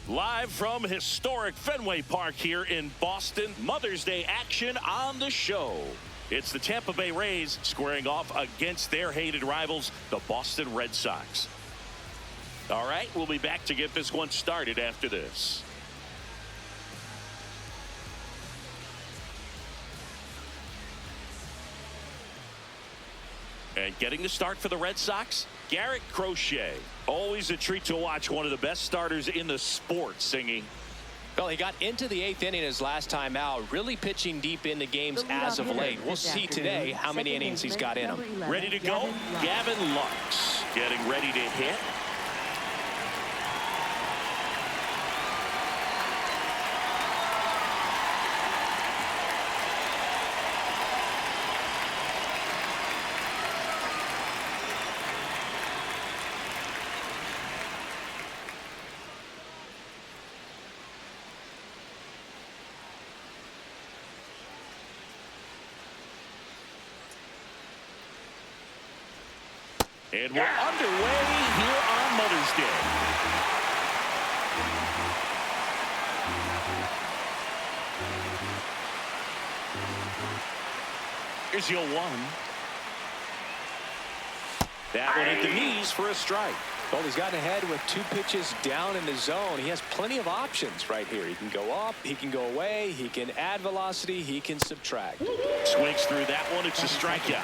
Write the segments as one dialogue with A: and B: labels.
A: Live from historic Fenway Park here in Boston, Mother's Day action on the show. It's the Tampa Bay Rays squaring off against their hated rivals, the Boston Red Sox. All right, we'll be back to get this one started after this. And getting the start for the Red Sox, Garrett Crochet. Always a treat to watch one of the best starters in the sport singing.
B: Well, he got into the 8th inning his last time out, really pitching deep into games as of late. We'll see today how many innings he's got in him.
A: Ready to go? Gavin Lux getting ready to hit. And we're underway here on Mother's Day. Here's your one. That one at the knees for a strike.
B: Well, he's gotten ahead with 2 pitches down in the zone. He has plenty of options right here. He can go up, he can go away, he can add velocity, he can subtract.
A: Swings through that one. It's a strikeout.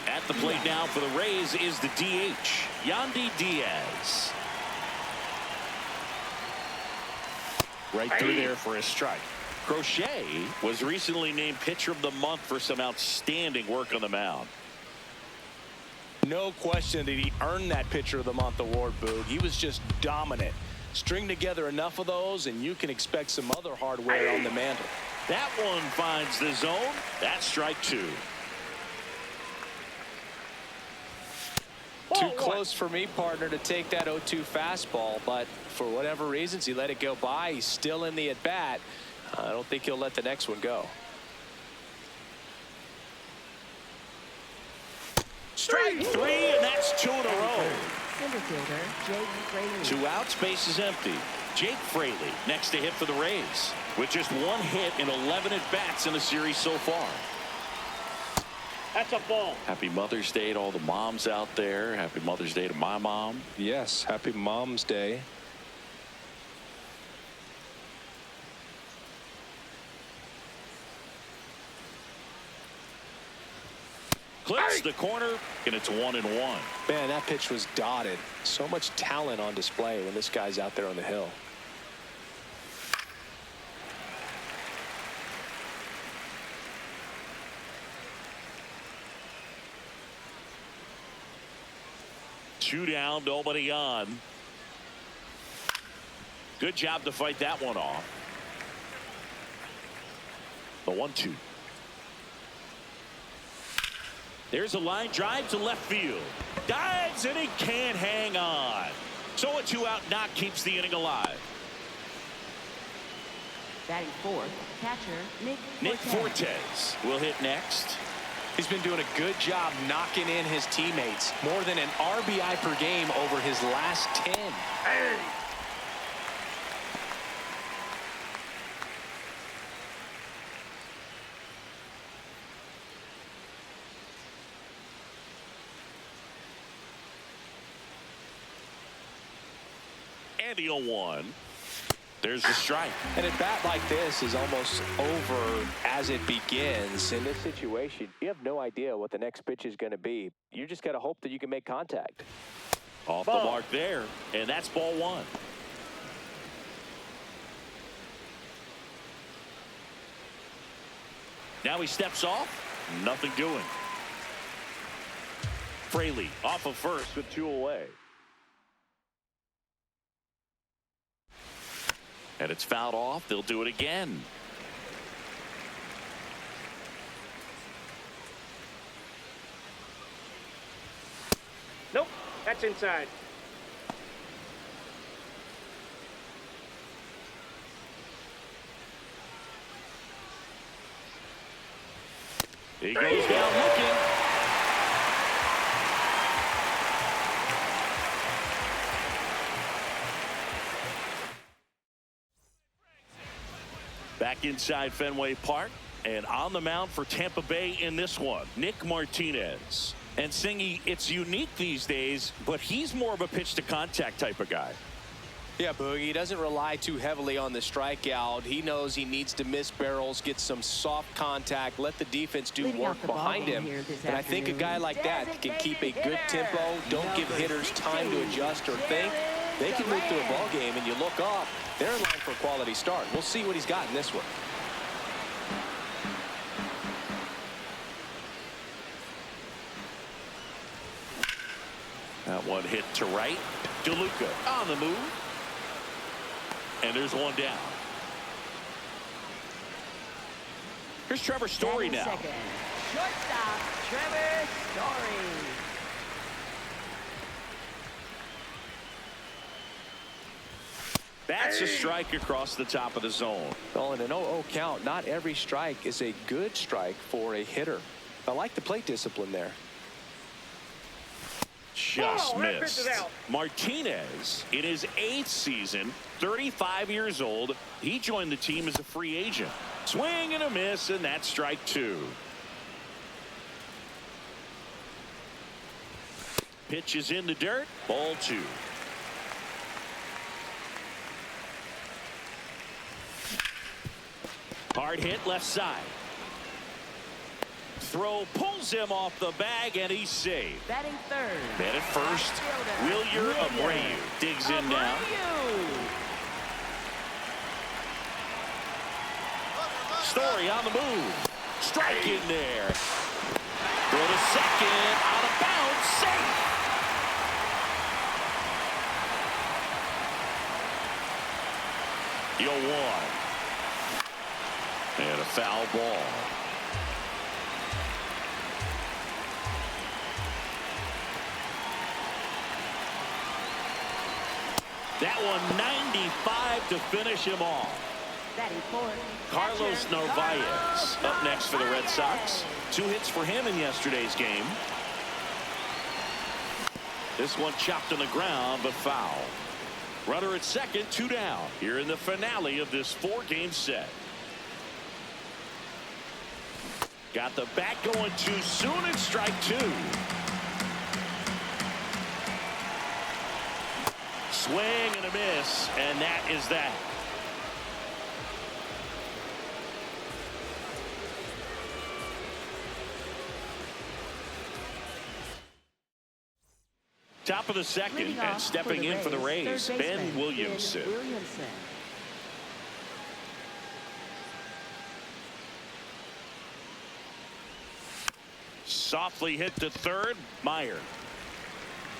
A: At the plate now for the Rays is the DH, Yandy Diaz. Right through there for a strike. Crochet was recently named Pitcher of the Month for some outstanding work on the mound.
B: No question that he earned that Pitcher of the Month award, Boog. He was just dominant. String together enough of those, and you can expect some other hardware on the mantle.
A: That one finds the zone. That's strike 2.
B: Too close for me, partner, to take that 0-2 fastball, but for whatever reasons, he let it go by. He's still in the at-bat. I don't think he'll let the next one go.
A: Strike 3, and that's 2 in a row. 2 outs, base is empty. Jake Fraley next to hit for the Rays with just 1 hit in 11 at-bats in the series so far.
C: That's a ball.
A: Happy Mother's Day to all the moms out there. Happy Mother's Day to my mom.
B: Yes, happy Mom's Day.
A: Clips the corner, and it's 1-1.
B: Man, that pitch was dotted. So much talent on display when this guy's out there on the hill.
A: Two down, nobody on. Good job to fight that one off. The 1-2. There's a line drive to left field. Dives, and he can't hang on. So a 2-out knock keeps the inning alive.
D: Batting fourth, catcher
A: Nick Fortes will hit next.
B: He's been doing a good job knocking in his teammates. More than an RBI per game over his last 10.
A: And the 0-1. There's the strike.
B: And a bat like this is almost over as it begins. In this situation, you have no idea what the next pitch is going to be. You just got to hope that you can make contact.
A: Off the mark there, and that's ball 1. Now he steps off. Nothing doing. Fraley off of first with 2 away. And it's fouled off. They'll do it again.
C: Nope, that's inside.
A: He goes down looking. Back inside Fenway Park, and on the mound for Tampa Bay in this one, Nick Martinez. And Singy, it's unique these days, but he's more of a pitch to contact type of guy.
B: Yeah, Boogie, he doesn't rely too heavily on the strikeout. He knows he needs to miss barrels, get some soft contact, let the defense do work behind him. And I think a guy like that can keep a good tempo, don't give hitters time to adjust or think. They can move through a ball game, and you look up, they're in line for a quality start. We'll see what he's got in this one.
A: That one hit to right. DeLuca on the move. And there's one down. Here's Trevor Story now.
D: Second. Shortstop, Trevor Story.
A: That's a strike across the top of the zone.
B: Well, in an 0-0 count, not every strike is a good strike for a hitter. I like the plate discipline there.
A: Just missed. Martinez, in his 8th season, 35 years old, he joined the team as a free agent. Swing and a miss, and that's strike 2. Pitch is in the dirt. Ball 2. Hard hit left side. Throw pulls him off the bag, and he's saved.
D: Batting third.
A: Man at first, Wilyer Abreu digs in now. Story on the move. Strike in there. Go to second. Out of bounds. Safe. The 0-1. And a foul ball. That one 95 to finish him off.
D: Batting fourth.
A: Carlos Narvaez up next for the Red Sox. 2 hits for him in yesterday's game. This one chopped on the ground, but foul. Runner at second, 2 down. Here in the finale of this 4-game set. Got the bat going too soon, and strike 2. Swing and a miss, and that is that. Top of the second, and stepping in for the Rays, Ben Williamson. Softly hit to third. Meyer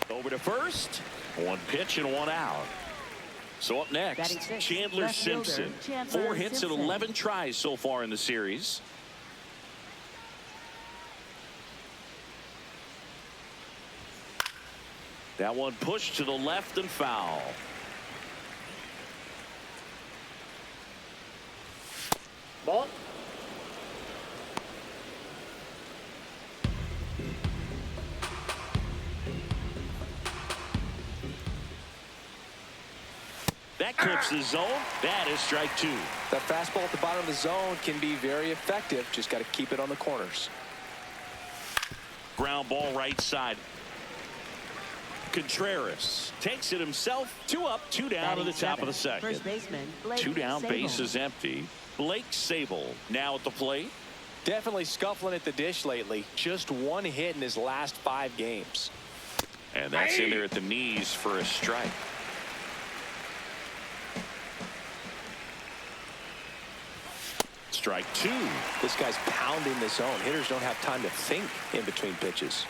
A: over to first. 1 pitch and 1 out. So up next, Chandler Simpson. 4 hits and 11 tries so far in the series. That one pushed to the left and foul.
C: Ball.
A: That clips the zone. That is strike 2.
B: That fastball at the bottom of the zone can be very effective. Just got to keep it on the corners.
A: Ground ball right side. Contreras takes it himself. 2 up, 2 down to the top of the second.
D: First baseman, Blake
A: 2 down,
D: Sabol.
A: base is empty. Blake Sabol now at the plate.
B: Definitely scuffling at the dish lately. Just 1 hit in his last 5 games.
A: And that's in there at the knees for a strike. Strike 2.
B: This guy's pounding the zone. Hitters don't have time to think in between pitches.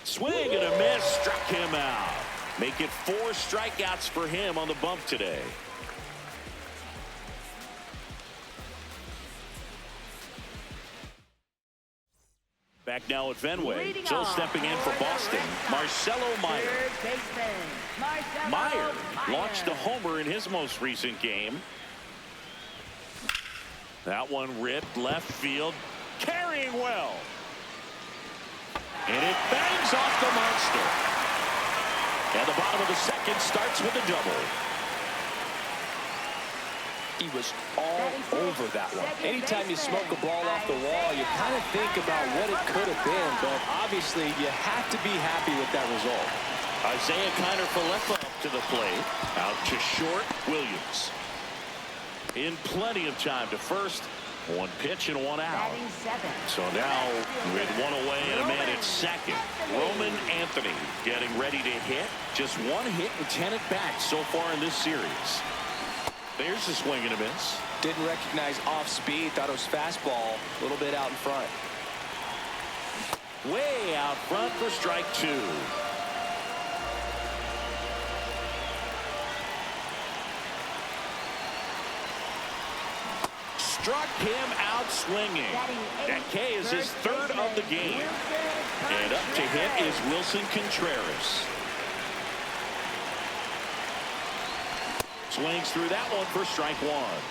A: Swing and a miss. Struck him out. Make it 4 strikeouts for him on the bump today. Back now at Fenway. Still stepping in for Boston, Marcelo Meyer. Meyer launched a homer in his most recent game. That one ripped left field. Carrying well. And it bangs off the monster. And the bottom of the second starts with a double.
B: He was all over that one. Anytime you smoke a ball off the wall, you kind of think about what it could have been, but obviously you have to be happy with that result.
A: Isaiah Kiner-Falefa up to the plate. Out to short, Williams. In plenty of time to first. One pitch and one out. So now with one away and a man at second, Roman Anthony getting ready to hit. Just one hit and 10 at bats so far in this series. There's a swing and a miss.
B: Didn't recognize off speed. Thought it was fastball. A little bit out in front.
A: Way out front for strike two. Struck him out swinging. That K is his third of the game. And up to hit is Wilson Contreras. Swings through that one for strike one.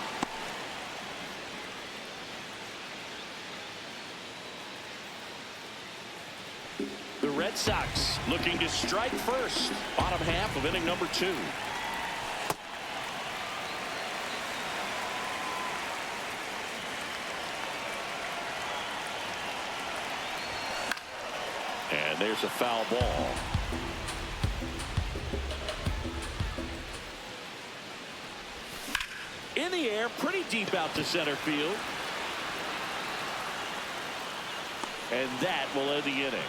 A: The Red Sox looking to strike first. Bottom half of inning number 2. And there's a foul ball. In the air, pretty deep out to center field. And that will end the inning.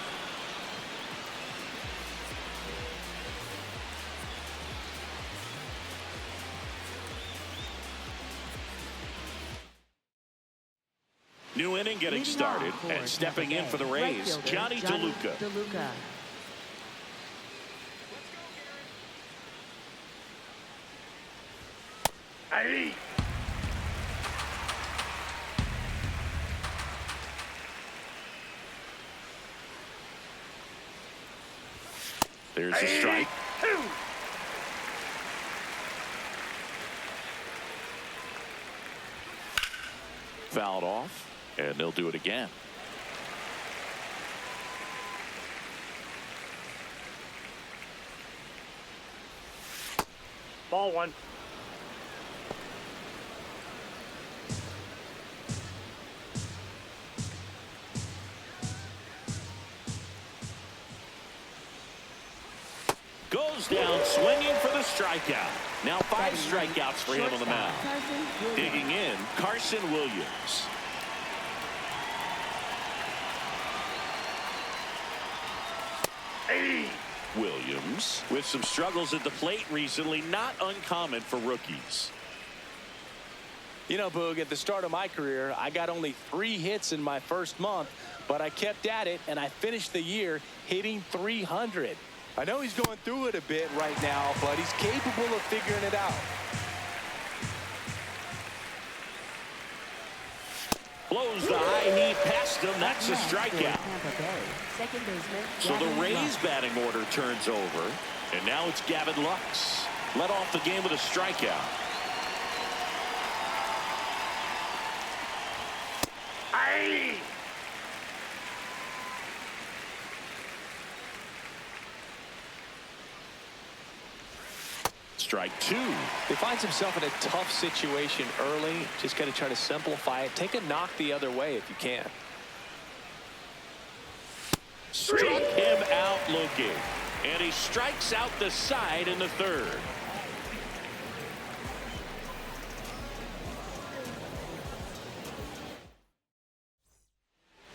A: New inning getting started, and stepping in for the Rays, Johnny DeLuca.
C: Hey.
A: There's a strike. Fouled off, and they'll do it again.
C: Ball one.
A: Goes down swinging for the strikeout. Now 5 strikeouts for him on the mound. Digging in, Carson Williams.
C: Hey.
A: Williams with some struggles at the plate recently, not uncommon for rookies.
B: You know, Boog, at the start of my career, I got only 3 hits in my first month, but I kept at it, and I finished the year hitting 300. I know he's going through it a bit right now, but he's capable of figuring it out.
A: Blows the high knee past him. That's a strikeout. So the Rays batting order turns over, and now it's Gavin Lux. Led off the game with a strikeout.
C: Hey.
A: Strike 2.
B: He finds himself in a tough situation early. Just got to try to simplify it. Take a knock the other way if you can.
A: Struck him out looking. And he strikes out the side in the third.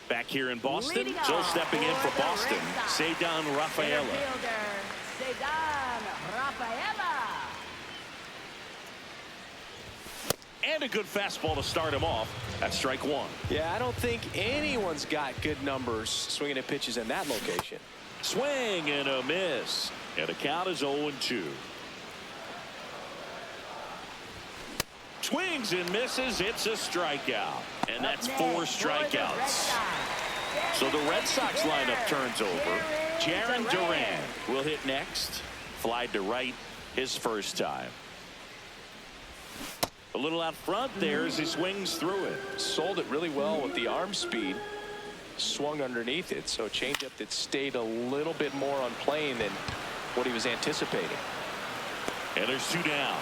A: Back here in Boston, so stepping in for Boston, Ceddanne Rafaela. And a good fastball to start him off. That's strike 1.
B: Yeah, I don't think anyone's got good numbers swinging at pitches in that location.
A: Swing and a miss. And the count is 0-2. Swings and misses. It's a strikeout. And that's 4 strikeouts. So the Red Sox lineup turns over. Jarren Duran will hit next. Flied to right his first time. A little out front there as he swings through it.
B: Sold it really well with the arm speed. Swung underneath it, so a changeup that stayed a little bit more on plane than what he was anticipating.
A: And there's 2 down.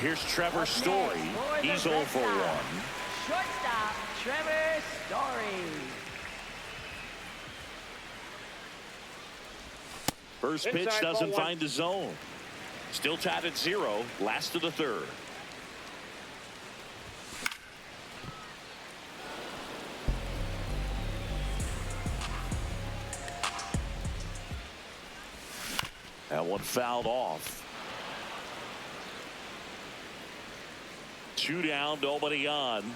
A: Here's Trevor Story. He's 0 for 1.
D: Shortstop, Trevor Story.
A: First pitch doesn't find the zone. Still tied at 0. Last of the third. That one fouled off. 2 down, nobody on.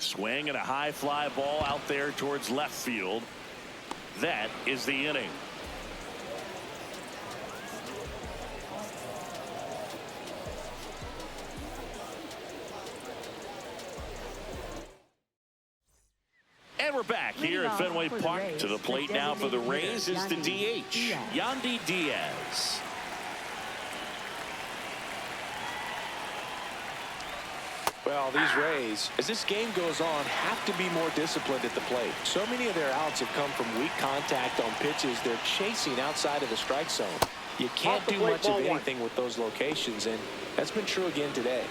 A: Swing and a high fly ball out there towards left field. That is the inning. And we're back here at Fenway Park. To the plate now for the Rays is the DH, Yandy Diaz.
B: Well, these Rays, as this game goes on, have to be more disciplined at the plate. So many of their outs have come from weak contact on pitches they're chasing outside of the strike zone. You can't do much of anything with those locations, and that's been true again today.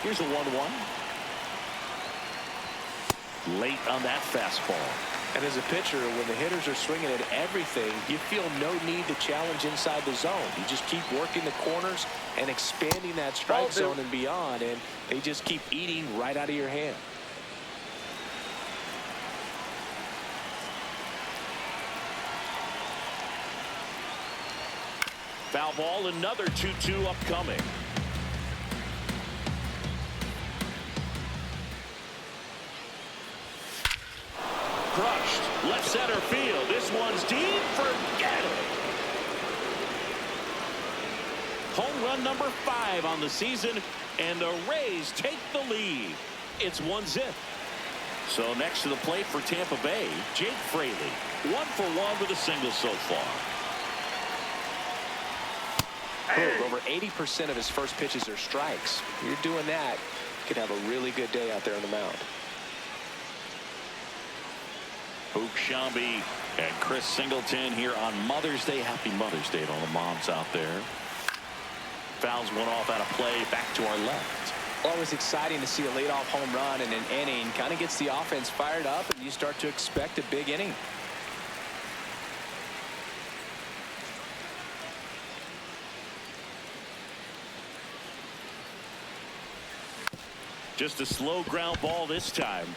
A: Here's a 1-1. Late on that fastball.
B: And as a pitcher, when the hitters are swinging at everything, you feel no need to challenge inside the zone. You just keep working the corners and expanding that strike zone and beyond, and they just keep eating right out of your hand.
A: Foul ball, another 2-2 upcoming. Crushed. Left center field. This one's deep. Forget it. Home run number 5 on the season, and the Rays take the lead. It's 1-0. So next to the plate for Tampa Bay, Jake Fraley. 1 for 1 with a single so far.
B: Over 80% of his first pitches are strikes. You're doing that, you could have a really good day out there on the mound.
A: Boog Sciambi and Chris Singleton here on Mother's Day. Happy Mother's Day to all the moms out there. Fouls one off out of play, back to our left.
B: Always exciting to see a leadoff home run in an inning. Kind of gets the offense fired up, and you start to expect a big inning.
A: Just a slow ground ball this time.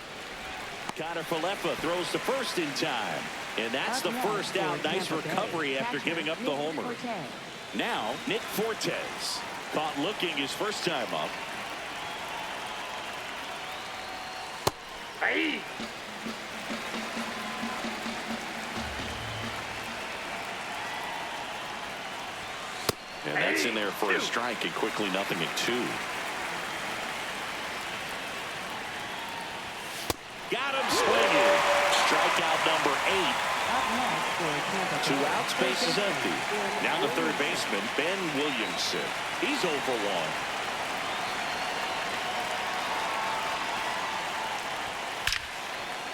A: Connor Falefa throws to first in time. And that's the first out. Nice recovery after giving up the homer. Now, Nick Fortes. Caught looking his first time up.
C: Hey.
A: And that's in there for a strike, and quickly 0-2. Got him swinging. Strikeout number 8. 2 outs, base is empty. Now the third baseman, Ben Williamson. He's 0 for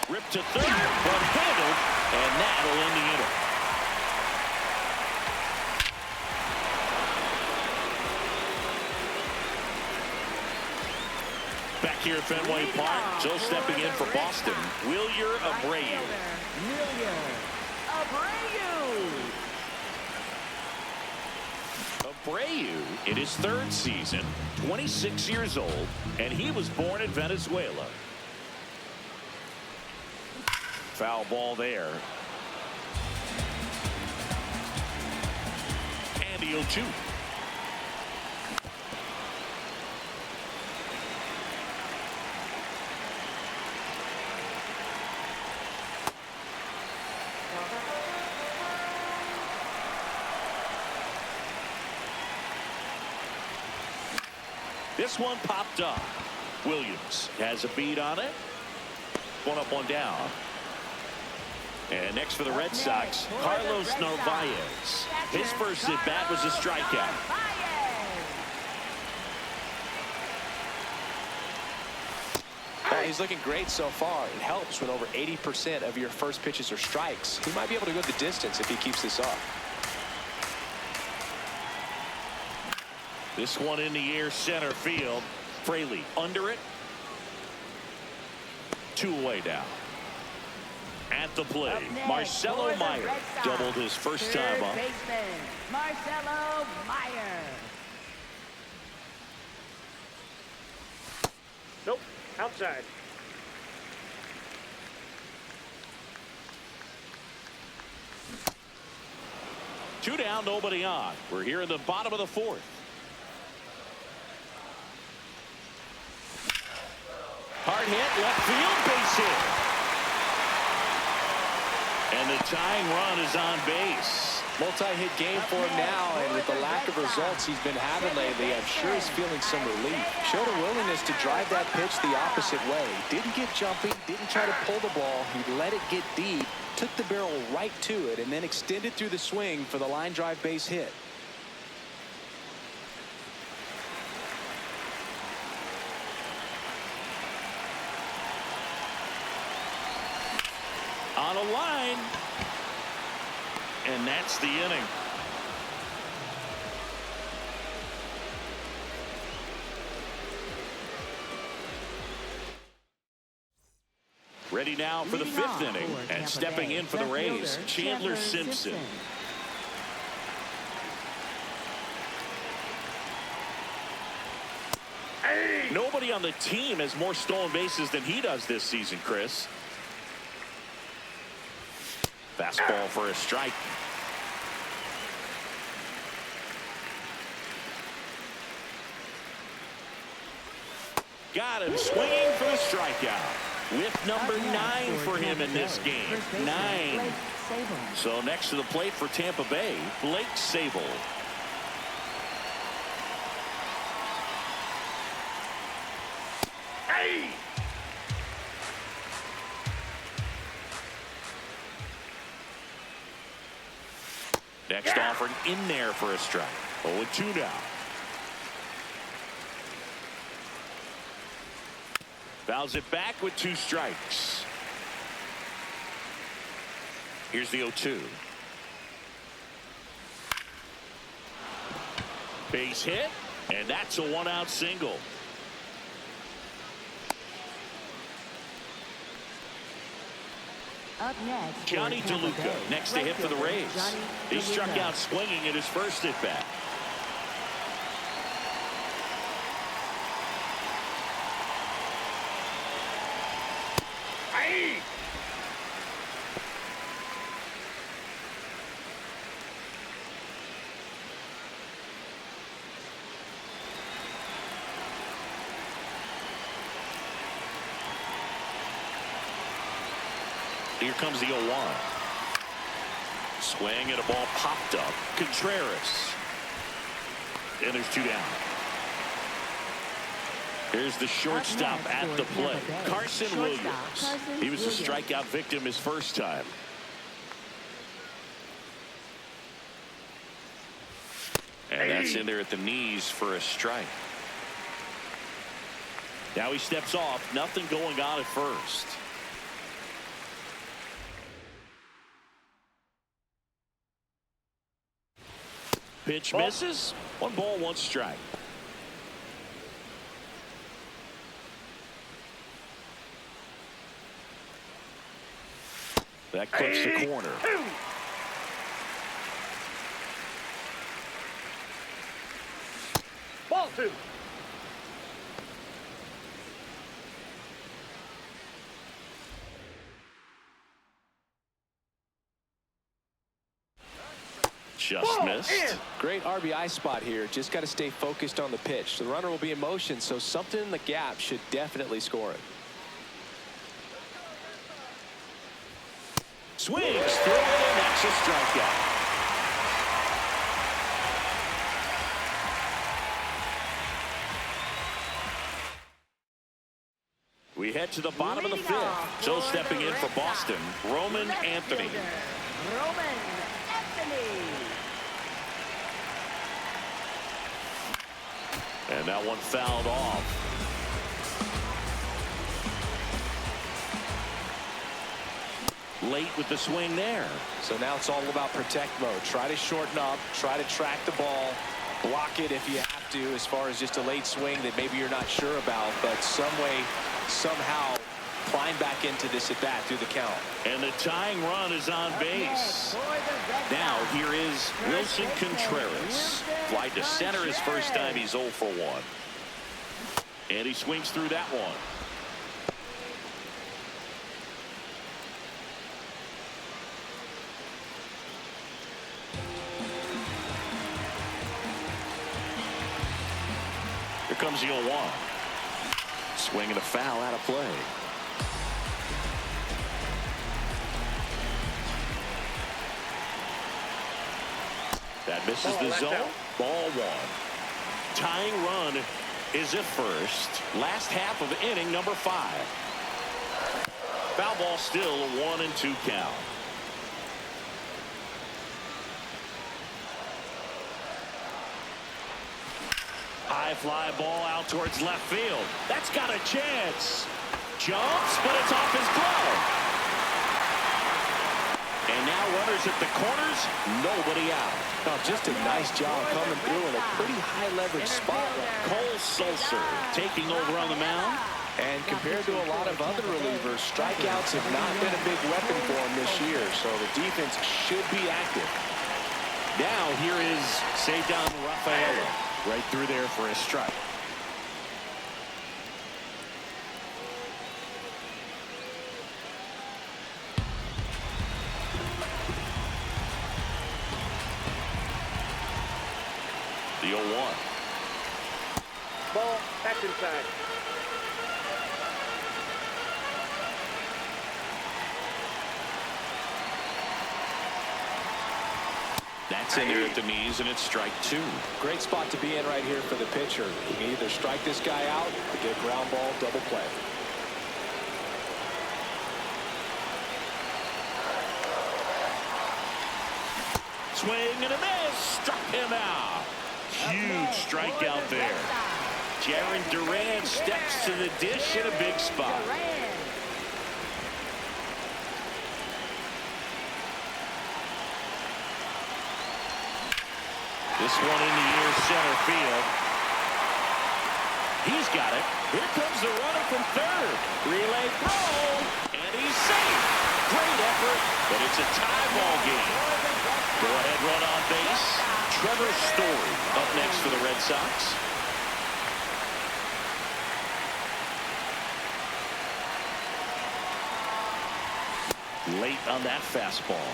A: 1. Ripped to third, but handled, and that'll end the inning. Back here at Fenway Park, so stepping in for Boston, Wilyer Abreu. Abreu in his 3rd season, 26 years old, and he was born in Venezuela. Foul ball there. And the 0-2. This one popped up. Williams has a beat on it. 1 up, 1 down. And next for the Red Sox, Carlos Narvaez. His first at bat was a strikeout.
B: He's looking great so far. It helps when over 80% of your first pitches are strikes. He might be able to go the distance if he keeps this up.
A: This one in the air, center field. Fraley under it. 2 away now. At the plate, Marcelo Meyer doubled his first time up.
D: Baseman, Marcelo Meyer.
C: Nope. Outside.
A: Two down, nobody on. We're here in the bottom of the 4th. Hard hit, left field, base hit. And the tying run is on base.
B: Multi-hit game for him now, and with the lack of results he's been having lately, I'm sure he's feeling some relief. Showed a willingness to drive that pitch the opposite way. Didn't get jumpy, didn't try to pull the ball. He let it get deep, took the barrel right to it, and then extended through the swing for the line drive base hit.
A: On a line. And that's the inning. Ready now for the 5th inning. And stepping in for the Rays, Chandler Simpson. Nobody on the team has more stolen bases than he does this season, Chris. Fastball for a strike. Got him swinging for the strikeout. With number 9 for him in this game. 9. So next to the plate for Tampa Bay, Blake Sabol.
C: Hey!
A: Next offering in there for a strike. 0-2 now. Fouls it back with 2 strikes. Here's the 0-2. Base hit, and that's a 1-out single.
D: Up next,
A: Johnny DeLuca next to hit for the Rays. He struck out swinging in his first at bat.
C: Hey!
A: Here comes the 0-1. Swing and a ball popped up. Contreras. And there's 2 down. Here's the shortstop at the plate. Carson Williams. He was a strikeout victim his first time. And that's in there at the knees for a strike. Now he steps off. Nothing going on at first. Pitch misses. 1 ball, 1 strike. That clips the corner.
C: Ball 2.
A: Just missed.
B: Great RBI spot here. Just got to stay focused on the pitch. The runner will be in motion, so something in the gap should definitely score it.
A: Swings through it, and that's a strikeout. We head to the bottom of the 5th. So stepping in for Boston, Roman Anthony.
D: Roman Anthony.
A: And that one fouled off. Late with the swing there.
B: So now it's all about protect mode. Try to shorten up. Try to track the ball. Block it if you have to, as far as just a late swing that maybe you're not sure about, but some way, somehow climb back into this at bat through the count.
A: And the tying run is on base. Now here is Wilson Contreras. Fly to center his first time. He's 0 for 1. And he swings through that one. Here comes the 0-1. Swing and a foul out of play. That misses the zone. Ball 1. Tying run is at first. Last half of inning number 5. Foul ball, still a 1-2 count. High fly ball out towards left field. That's got a chance. Jumps, but it's off his glove. And now runners at the corners, nobody out.
B: Oh, just a nice job coming through in a pretty high leverage spot.
A: Cole Sulser taking over on the mound.
B: And compared to a lot of other relievers, strikeouts have not been a big weapon for him this year, so the defense should be active.
A: Now here is Cedar Rafaela. Right through there for a strike. The 0-1.
C: Ball, that's inside.
A: That's in there at the knees, and it's strike 2.
B: Great spot to be in right here for the pitcher. You can either strike this guy out or get a ground ball double play.
A: Swing and a miss. Struck him out. Huge strikeout there. Jaron Duran steps to the dish in a big spot. This one in the air, center field. He's got it. Here comes the runner from third. Relay throw, and he's safe. Great effort, but it's a tie ball game. Go-ahead run on base. Trevor Story up next for the Red Sox. Late on that fastball.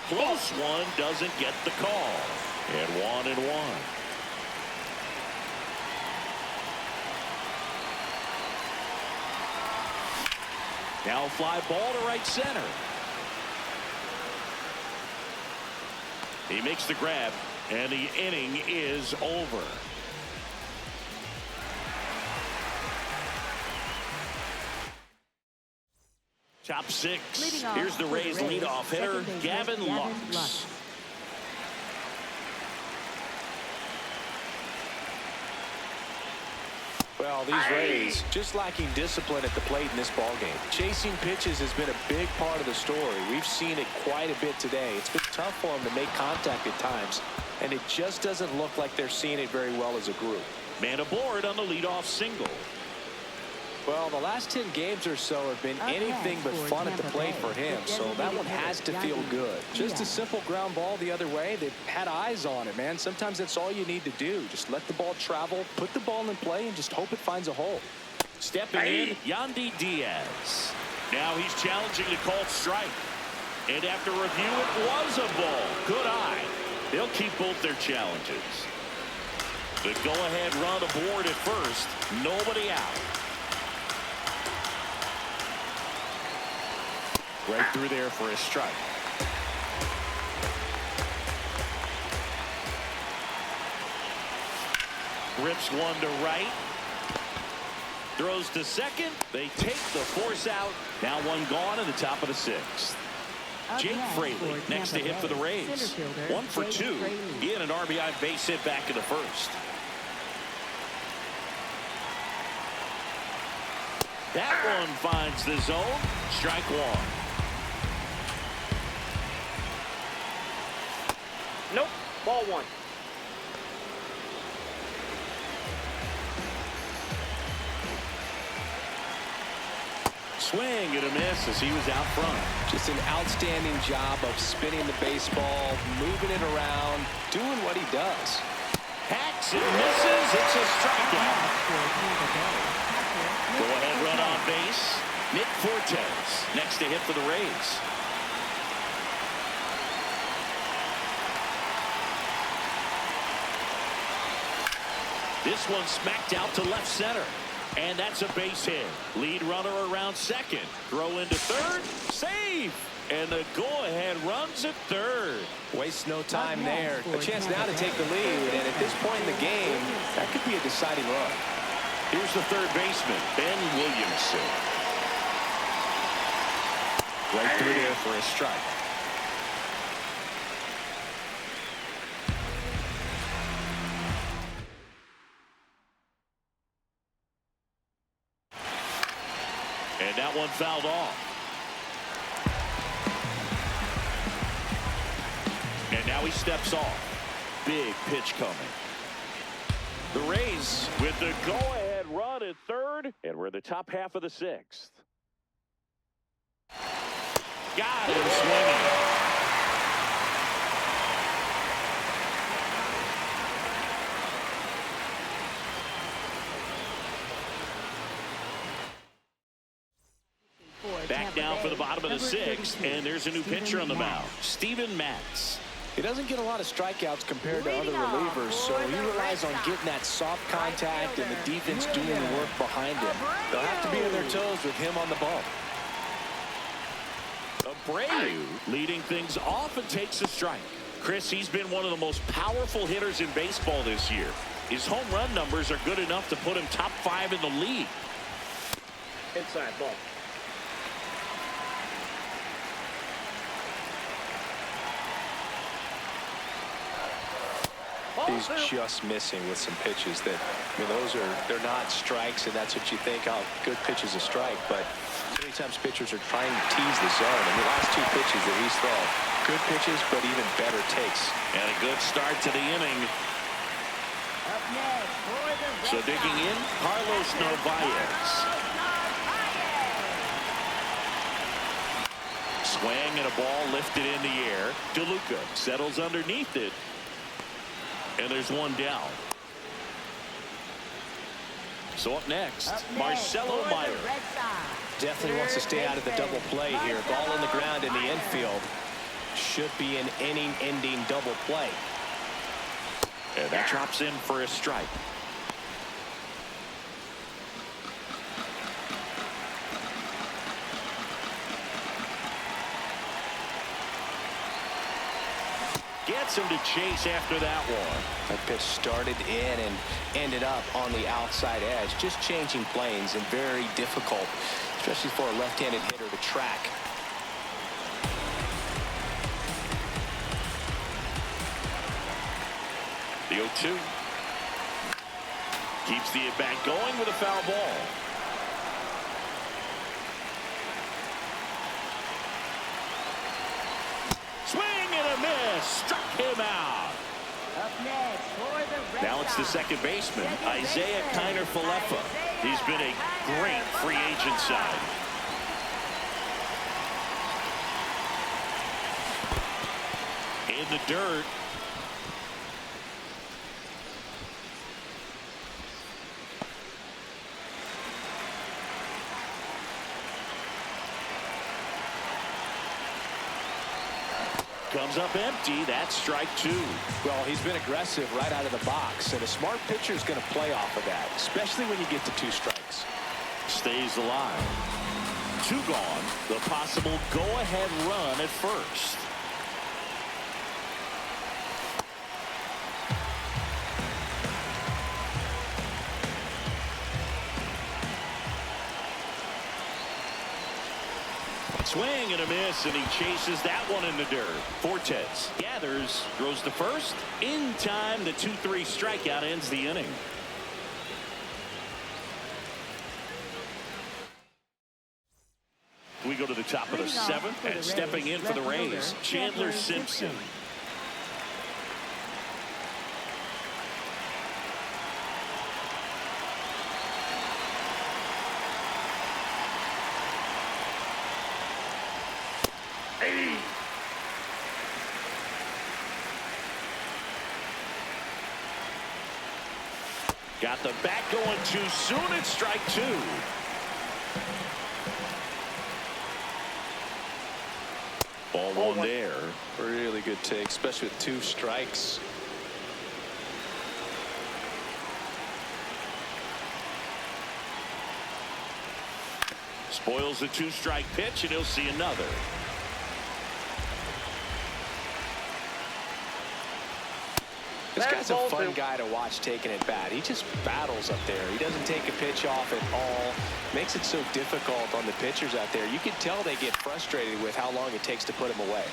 A: Close one, doesn't get the call. And 1-1. Now fly ball to right center. He makes the grab, and the inning is over. Top 6. Here's the Rays leadoff hitter, Gavin Lux.
B: Well, these Rays just lacking discipline at the plate in this ballgame. Chasing pitches has been a big part of the story. We've seen it quite a bit today. It's been tough for them to make contact at times, and it just doesn't look like they're seeing it very well as a group.
A: Man aboard on the leadoff single.
B: Well, the last 10 games or so have been anything but fun at the plate for him, so that one has to feel good. Just a simple ground ball the other way. They've had eyes on it, man. Sometimes that's all you need to do. Just let the ball travel, put the ball in play, and just hope it finds a hole.
A: Stepping in, Yandy Diaz. Now he's challenging the called strike. And after review, it was a ball. Good eye. They'll keep both their challenges. The go-ahead run aboard at first. Nobody out. Right through there for a strike. Rips one to right. Throws to second. They take the force out. Now one gone in the top of the 6th. Jake Fraley next to hit for the Rays. 1 for 2. He had an RBI base hit back in the first. That one finds the zone. Strike 1.
C: Ball one.
A: Swing and a miss as he was out front.
B: Just an outstanding job of spinning the baseball, moving it around, doing what he does.
A: Hacks and misses. It's a strikeout. Go-ahead run on base. Nick Fortes next to hit for the Rays. This one smacked out to left center. And that's a base hit. Lead runner around second. Throw into third. Save. And the go-ahead runs at third.
B: Waste no time there. A chance now to take the lead. And at this point in the game, that could be a deciding run.
A: Here's the third baseman, Ben Williamson. Right through there for a strike. And that one fouled off. And now he steps off. Big pitch coming. The Rays with the go-ahead run at third. And we're in the top half of the sixth. Got him swinging. Back down for the bottom of the sixth, and there's a new pitcher on the mound, Steven Matz.
B: He doesn't get a lot of strikeouts compared to other relievers, so he relies on getting that soft contact and the defense doing the work behind him. They'll have to be on their toes with him on the bump.
A: Abreu leading things off and takes a strike. Chris, he's been one of the most powerful hitters in baseball this year. His home run numbers are good enough to put him top 5 in the league.
C: Inside ball.
B: He's just missing with some pitches that, I mean, they're not strikes, and that's what you think, oh, good pitch is a strike, but many times pitchers are trying to tease the zone. And the last 2 pitches that he's thrown, good pitches, but even better takes.
A: And a good start to the inning.
D: Up next for the Red
A: So digging in, Carlos Narvaez. Swing and a ball lifted in the air. DeLuca settles underneath it. And there's one down. So up next, Marcelo Meyer.
B: Definitely wants to stay out of the double play here. Ball on the ground in the infield. Should be an inning-ending double play.
A: And that drops in for a strike. Gets him to chase after that one.
B: That pitch started in and ended up on the outside edge. Just changing planes and very difficult, especially for a left-handed hitter to track.
A: The 0-2. Keeps the at-bat going with a foul ball. Swing and a miss. Struck him out.
D: Up next for the Red
A: Now it's the second baseman, Isaiah Kiner-Falefa. He's been a great free agent sign. In the dirt. Comes up empty. That's strike 2.
B: Well, he's been aggressive right out of the box, and a smart pitcher is going to play off of that, especially when you get to 2 strikes.
A: Stays alive. 2 gone. The possible go-ahead run at first. Swing and a miss, and he chases that one in the dirt. Fortes gathers, throws to first. In time, the 2-3 strikeout ends the inning. We go to the top of the 7th, and stepping in for the Rays, Chandler Simpson. Got the bat going too soon. It's strike two. Ball one there.
B: Really good take, especially with 2 strikes.
A: Spoils the 2-strike pitch, and he'll see another.
B: This guy's a fun guy to watch taking at bat. He just battles up there. He doesn't take a pitch off at all. Makes it so difficult on the pitchers out there. You can tell they get frustrated with how long it takes to put him away.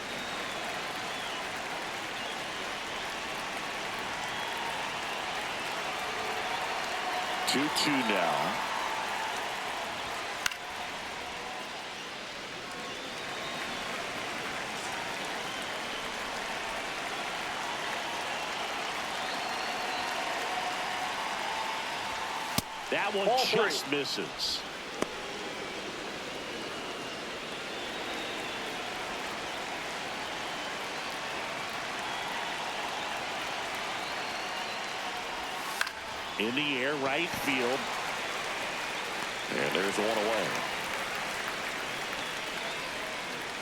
A: Two now. That one just misses. In the air, right field. And there's one away.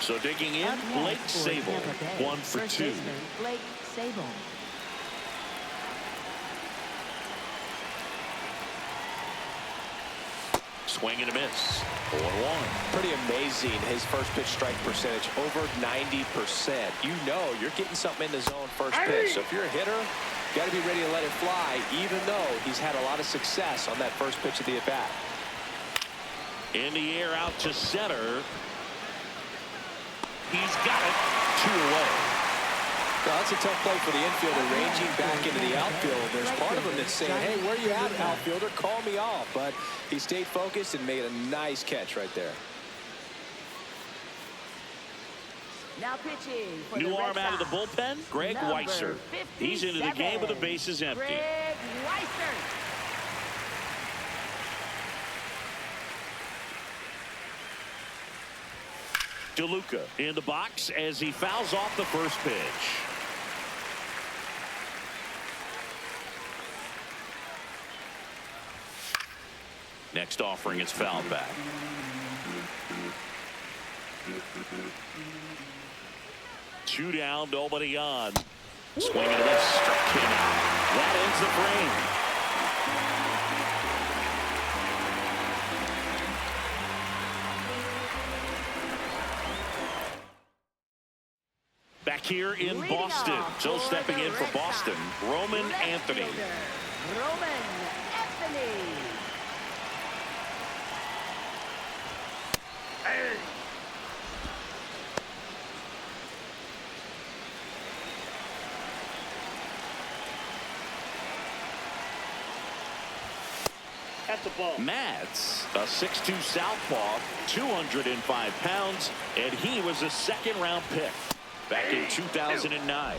A: So digging in, Blake Sable, 1 for 2.
D: Blake Sable.
A: Swing and a miss. 0-1.
B: Pretty amazing, his first pitch strike percentage, over 90%. You know you're getting something in the zone first pitch. So if you're a hitter, you got to be ready to let it fly, even though he's had a lot of success on that first pitch of the at-bat.
A: In the air, out to center. He's got it. 2 away.
B: Well, that's a tough play for the infielder, ranging back into the outfield. There's part of him that's saying, hey, where you at, outfielder? Call me off. But he stayed focused and made a nice catch right there.
D: Now pitching for
A: New
D: the
A: arm
D: Red
A: out of the
D: Sox.
A: bullpen, Greg
D: Number
A: Weisser. He's into the game with the
D: 57,
A: bases empty.
D: Greg Weisser.
A: DeLuca in the box as he fouls off the first pitch. Next offering is fouled back. Two down, nobody on. Swing and a miss. Struck him out. That ends the frame. Back here in Boston. So stepping in for Boston, Roman Anthony.
D: Roman Anthony.
C: At the ball.
A: Matz, a 6'2 southpaw, 205 pounds, and he was a second-round pick back in 2009.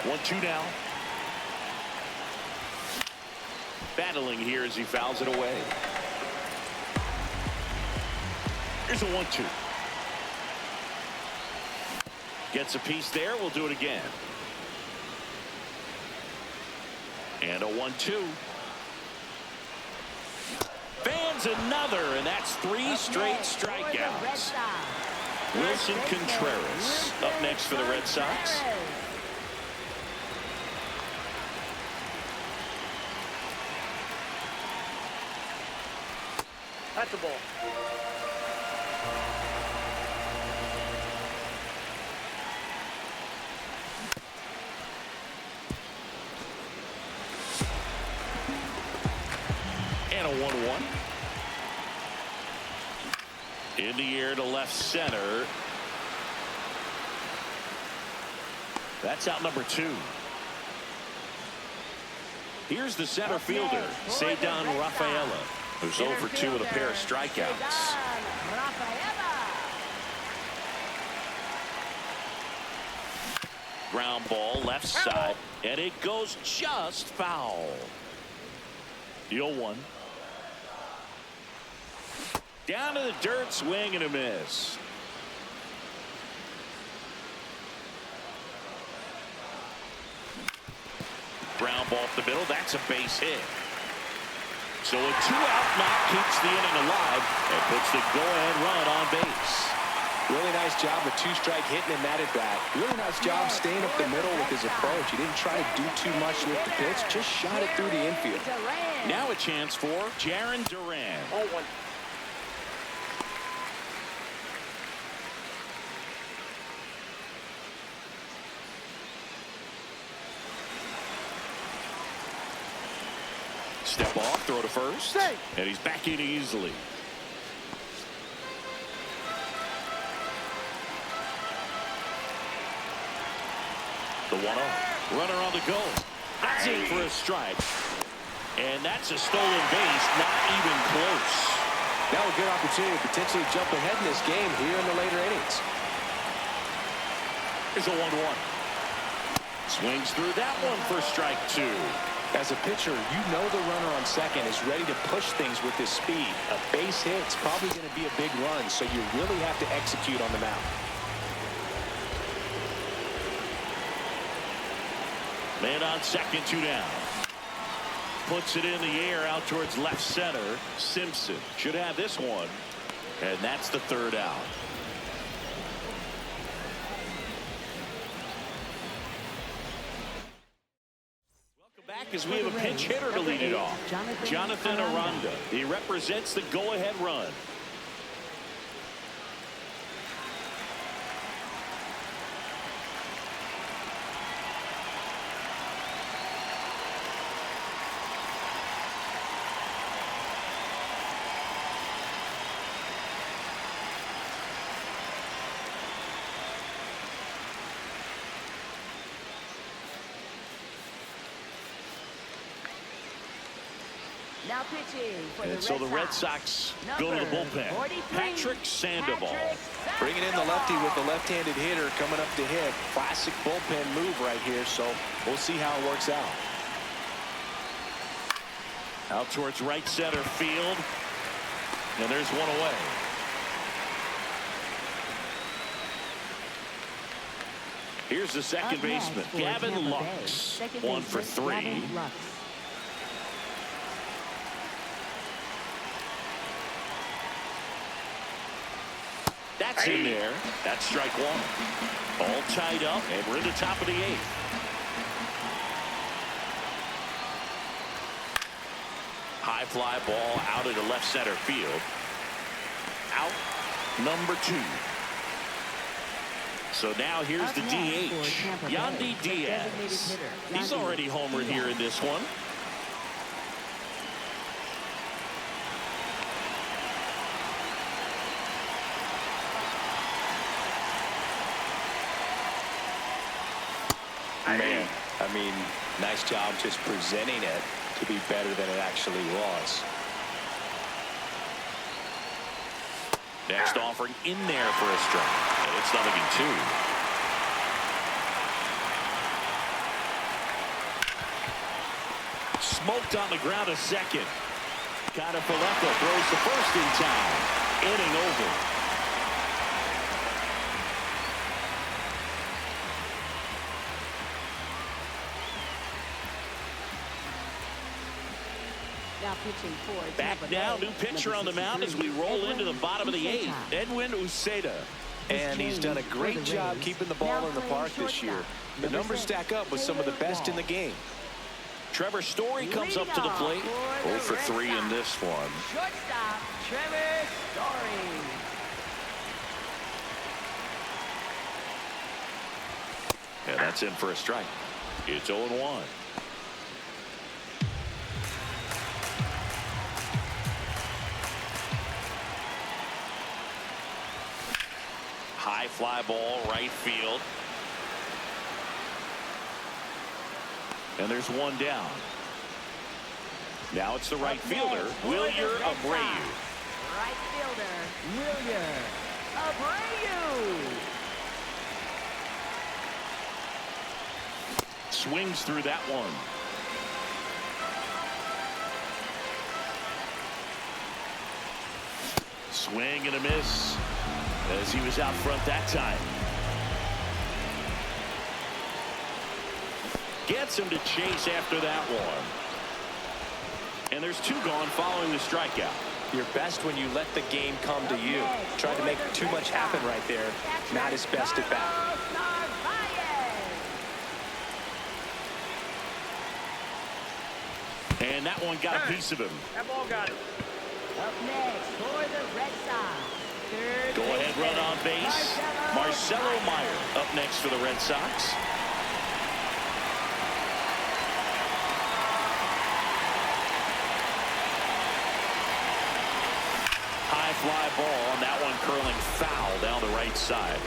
A: One-two now. Battling here as he fouls it away. Here's a 1-2. Gets a piece there. We'll do it again. And a 1-2. Fans another, and that's 3 straight strikeouts. Wilson Contreras up next for the Red Sox.
C: At the ball.
A: And a 1-1. In the air to left center. That's out number 2. Here's the center fielder, Cedar Rafaela, who's 0 for 2 with a pair of strikeouts. Ground ball left side, and it goes just foul. The 0-1. Down to the dirt, swing and a miss. Ground ball up the middle. That's a base hit. So a 2-out knock keeps the inning alive and puts the go-ahead run on base.
B: Really nice job with 2-strike hitting him that at bat. Really nice job staying up the middle with his approach. He didn't try to do too much with the pitch, just shot it through the infield.
A: Now a chance for Jarren Duran.
C: 0-1.
A: Step off, throw to first, and he's back in easily. The 1-0. Runner on the go. That's in for a strike. And that's a stolen base, not even close.
B: Now a good opportunity to potentially jump ahead in this game here in the later innings.
A: Here's a 1-1. Swings through that one for strike 2.
B: As a pitcher, you know the runner on second is ready to push things with his speed. A base hit's probably going to be a big run, so you really have to execute on the mound.
A: Man on second, 2 down. Puts it in the air out towards left center. Simpson should have this one. And that's the 3rd out. Welcome back as we have a pinch hitter to lead it off. Jonathan Aranda. He represents the go-ahead run.
D: Now pitching for
A: And so the Red Sox go to the bullpen. Patrick Sandoval.
B: Bringing in the lefty with the left-handed hitter coming up to hit. Classic bullpen move right here, so we'll see how it works out.
A: Out towards right center field. And there's one away. Here's the second baseman, Gavin Lux. 1 for 3. That's in there. That's strike 1. All tied up, and we're in the top of the 8th. High fly ball out into left center field. Out number 2. So now here's the DH, Yandy Diaz. He's already homered here in this one.
B: Man, I mean, nice job just presenting it to be better than it actually was.
A: Next offering in there for a strike. And it's 0-2. Smoked on the ground a second. Catafileco throws the first in time. Inning over. Back now, new pitcher on the mound as we roll into the bottom of the 8th. Edwin Uceda.
B: And he's done a great job keeping the ball in the park this year. The numbers stack up with some of the best in the game.
A: Trevor Story comes up to the plate. 0 for 3 in this one.
D: Shortstop, Trevor Story.
A: And that's in for a strike. It's 0-1. High fly ball, right field. And there's one down. Now it's the right fielder, Wilyer Abreu.
D: Right fielder, Wilyer Abreu.
A: Swings through that one. Swing and a miss as he was out front that time. Gets him to chase after that one. And there's 2 gone following the strikeout.
B: You're best when you let the game come to you. Tried to make too much happen right there. Not his best at bat.
A: And that one got a piece of him.
C: That ball got it.
D: Up next for the Red Sox.
A: Go ahead run on base. Marcelo Meyer up next for the Red Sox. High fly ball, and that one curling foul down the right side.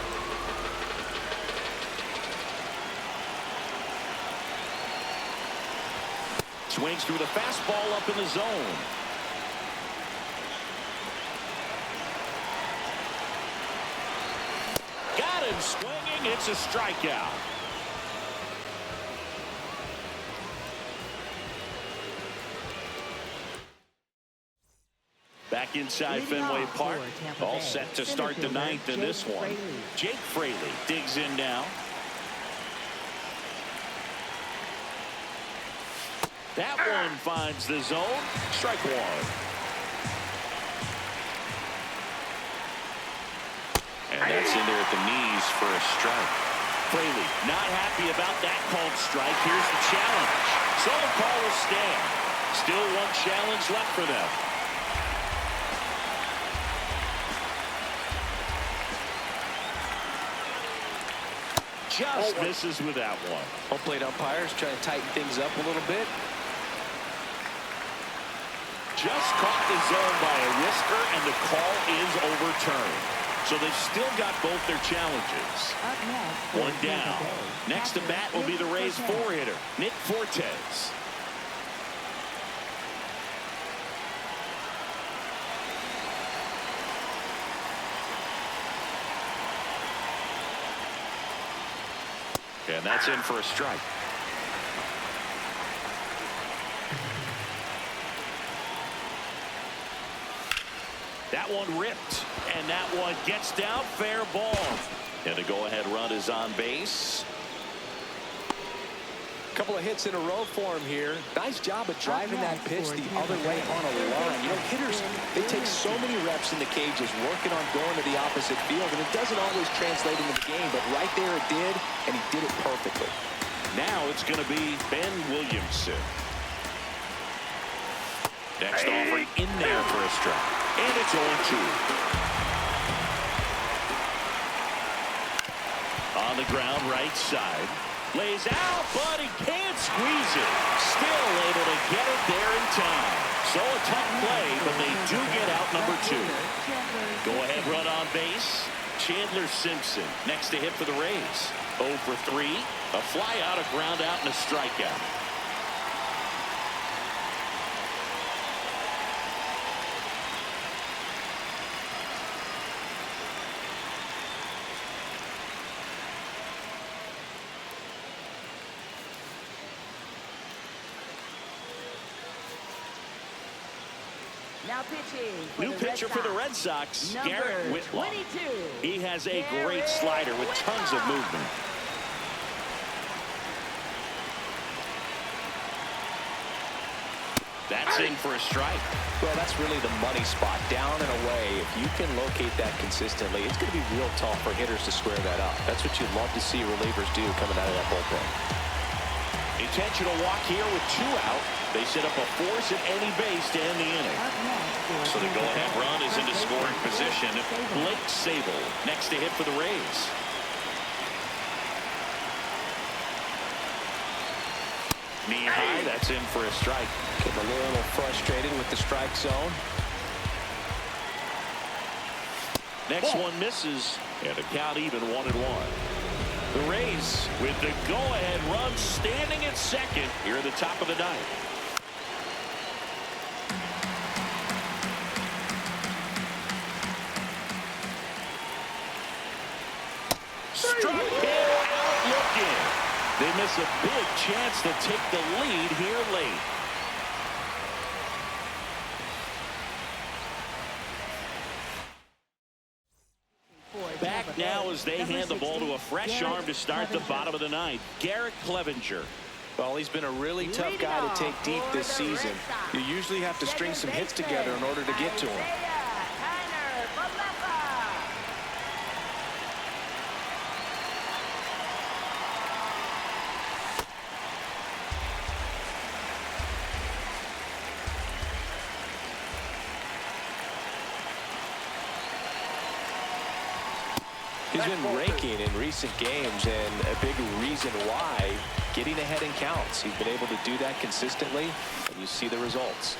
A: Swings through the fastball up in the zone. Got him swinging. It's a strikeout. Back inside Fenway Park. All set to start the 9th in this one. Jake Fraley digs in now. That one finds the zone. Strike one. And that's in there at the knees for a strike. Fraley not happy about that called strike. Here's the challenge. So the call will stand. Still one challenge left for them. Just misses with that one.
B: Home plate umpires trying to tighten things up a little bit.
A: Just caught the zone by a whisker, and the call is overturned. So they've still got both their challenges. One down. Next to bat will be the Rays 4-hitter, Nick Fortes. And that's in for a strike. That one ripped, and that one gets down. Fair ball. And the go-ahead run is on base.
B: A couple of hits in a row for him here. Nice job of driving that pitch the other way on a line. You know, hitters, they take so many reps in the cages working on going to the opposite field, and it doesn't always translate into the game, but right there it did, and he did it perfectly.
A: Now it's going to be Ben Williamson. Next offering in there for a strike. And it's 0-2. On the ground, right side. Lays out, but he can't squeeze it. Still able to get it there in time. So a tough play, but they do get out number 2. Go ahead run on base. Chandler Simpson next to hit for the Rays. 0 for 3. A fly out, a ground out, and a strikeout.
D: Now pitching.
A: New pitcher for the Red Sox, Garrett Whitlock.
D: 22.
A: He has a great slider with tons of movement. That's in for a strike.
B: Well, that's really the money spot, down and away. If you can locate that consistently, it's going to be real tough for hitters to square that up. That's what you'd love to see relievers do coming out of that bullpen.
A: Intentional walk here with 2 out. They set up a force at any base to end the inning. So the go-ahead run is into scoring position. Blake Sable next to hit for the Rays. Knee high, that's in for a strike.
B: Getting a little frustrated with the strike zone.
A: Next one misses, and the count even 1-1. The Rays with the go-ahead run standing at second here at the top of the 9th. Struck him out looking. They miss a big chance to take the lead here late. Back now as they hand the ball to a fresh arm to start the bottom of the 9th. Garrett Clevenger.
B: Well, he's been a really tough guy to take deep this season. You usually have to string some hits together in order to get to him. He's been raking in recent games, and a big reason why, getting ahead in counts. He's been able to do that consistently, and you see the results.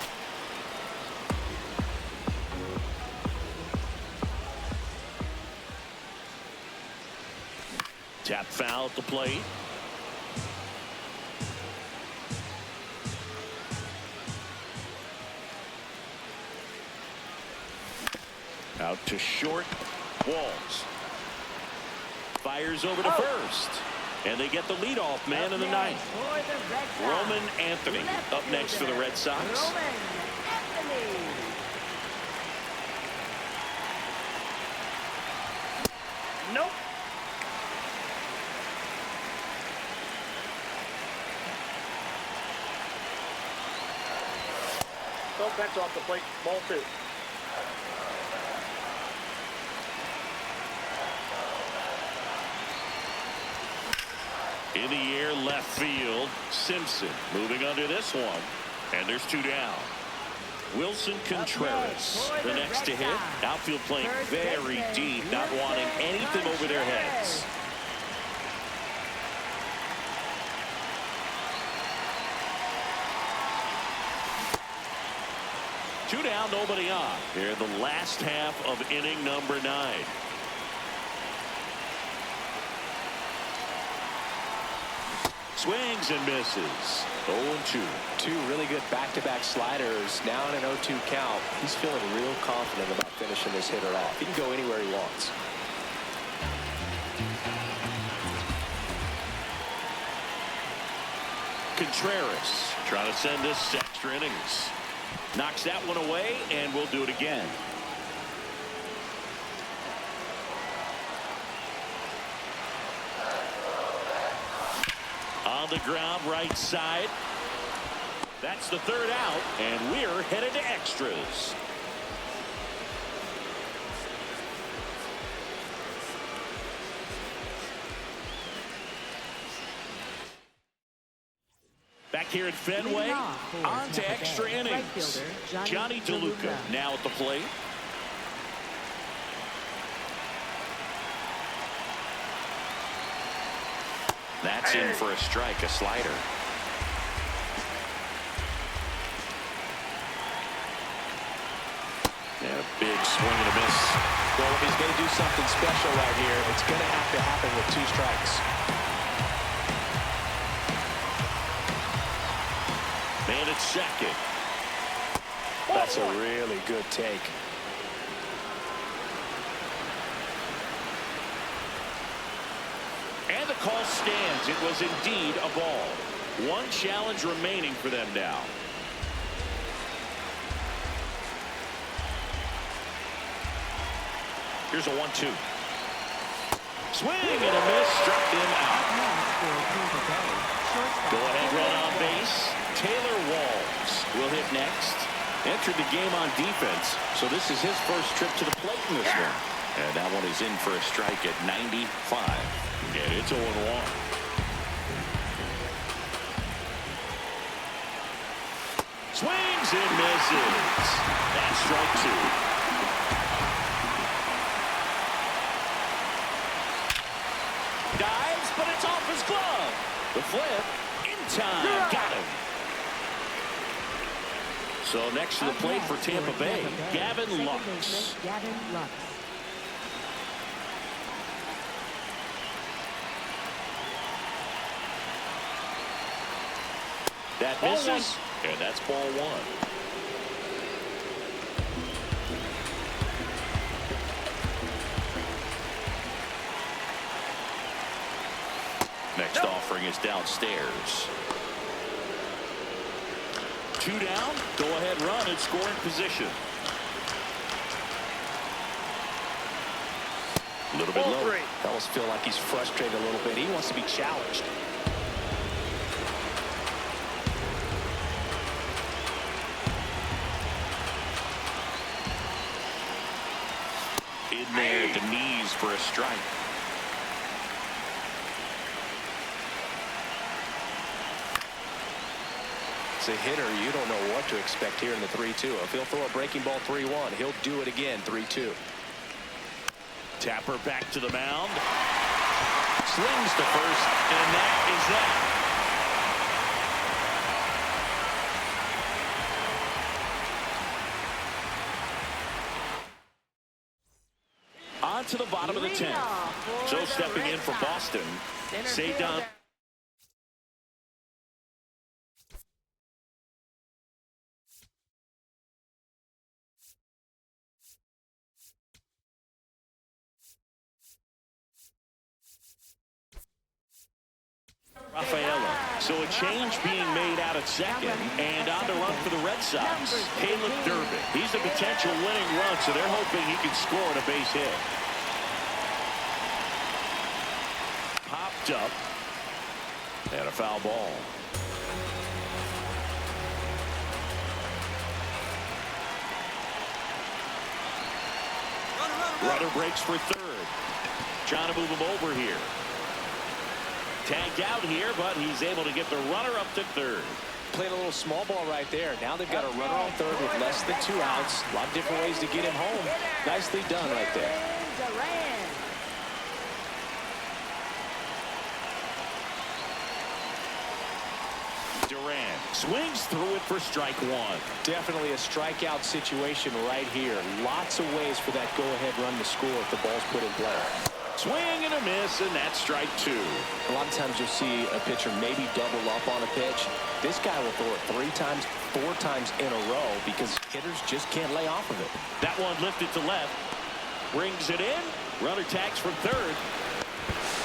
A: Tap foul at the plate. Out to short. Walls. Fires over to first. And they get the leadoff man in the ninth. Roman Anthony up next for the Red Sox.
C: Nope. Nope, that's off the plate. Ball 2.
A: In the air, left field. Simpson moving under this one. And there's 2 down. Wilson Contreras, the next to hit. Outfield playing very deep, not wanting anything over their heads. Two down, nobody on. Here, the last half of inning number 9. Swings and misses. 0-2.
B: 2 really good back-to-back sliders. Now in an 0-2 count. He's feeling real confident about finishing this hitter off. He can go anywhere he wants.
A: Contreras trying to send this extra innings. Knocks that one away, and we'll do it again. On the ground, right side. That's the 3rd out, and we're headed to extras. Back here at Fenway, on to extra innings. Johnny DeLuca now at the plate. That's in for a strike, a slider. And a big swing and a miss.
B: Well, if he's going to do something special right here, it's going to have to happen with 2 strikes.
A: Man at second.
B: That's a really good take.
A: And the call stands. It was indeed a ball. 1 challenge remaining for them now. Here's a 1-2. Swing and a miss. Struck him out. Go ahead run on base. Taylor Walls will hit next. Entered the game on defense, so this is his first trip to the plate in this one. And that one is in for a strike at 95. And it's 0-1. Swings and misses. That's strike 2. Dives, but it's off his glove. The flip in time. Got him. So next to the plate for Tampa Bay, Gavin Lux. That misses, and that's ball 1. Next offering is downstairs. 2 down, go ahead run in scoring position. A little bit low.
B: I almost feel like he's frustrated a little bit. He wants to be challenged.
A: In there at the knees for a strike.
B: It's a hitter. You don't know what to expect here in the 3-2. If he'll throw a breaking ball 3-1, he'll do it again 3-2.
A: Tapper back to the mound. Slings to first, and that is that. On to the bottom of the 10th. So stepping in for Boston, Cedon. Rafaela. So a change being made out at second, and on the run for the Red Sox, Caleb Durbin. He's a potential winning run, so they're hoping he can score on a base hit. Popped up, and a foul ball. Runner breaks for third. Trying to move him over here. Tagged out here, but he's able to get the runner up to third.
B: Playing a little small ball right there. Now they've got a runner on third with less than 2 outs. A lot of different ways to get him home. Nicely done right there.
A: Duran swings through it for strike one.
B: Definitely a strikeout situation right here. Lots of ways for that go-ahead run to score if the ball's put in play.
A: Swing and a miss, and that's strike two.
B: A lot of times you'll see a pitcher maybe double up on a pitch. This guy will throw it 3 times, 4 times in a row because hitters just can't lay off of it.
A: That one lifted to left. Brings it in. Runner tags from third.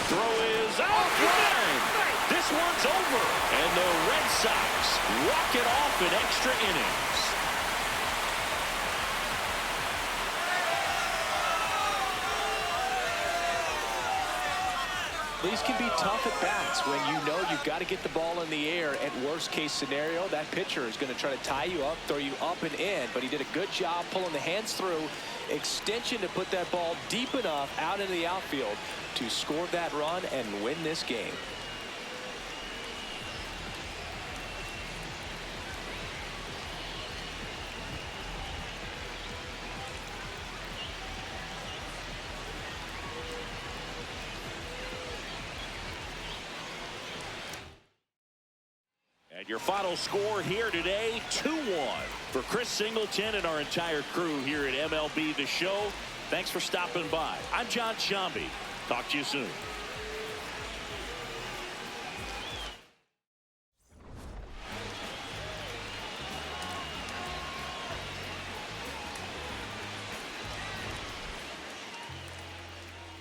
A: Throw is offline. This one's over. And the Red Sox walk it off in extra innings.
B: These can be tough at bats when you know you've got to get the ball in the air. At worst case scenario, that pitcher is going to try to tie you up, throw you up and in, but he did a good job pulling the hands through. Extension to put that ball deep enough out into the outfield to score that run and win this game.
A: And your final score here today, 2-1. For Chris Singleton and our entire crew here at MLB The Show, thanks for stopping by. I'm John Shambi. Talk to you soon.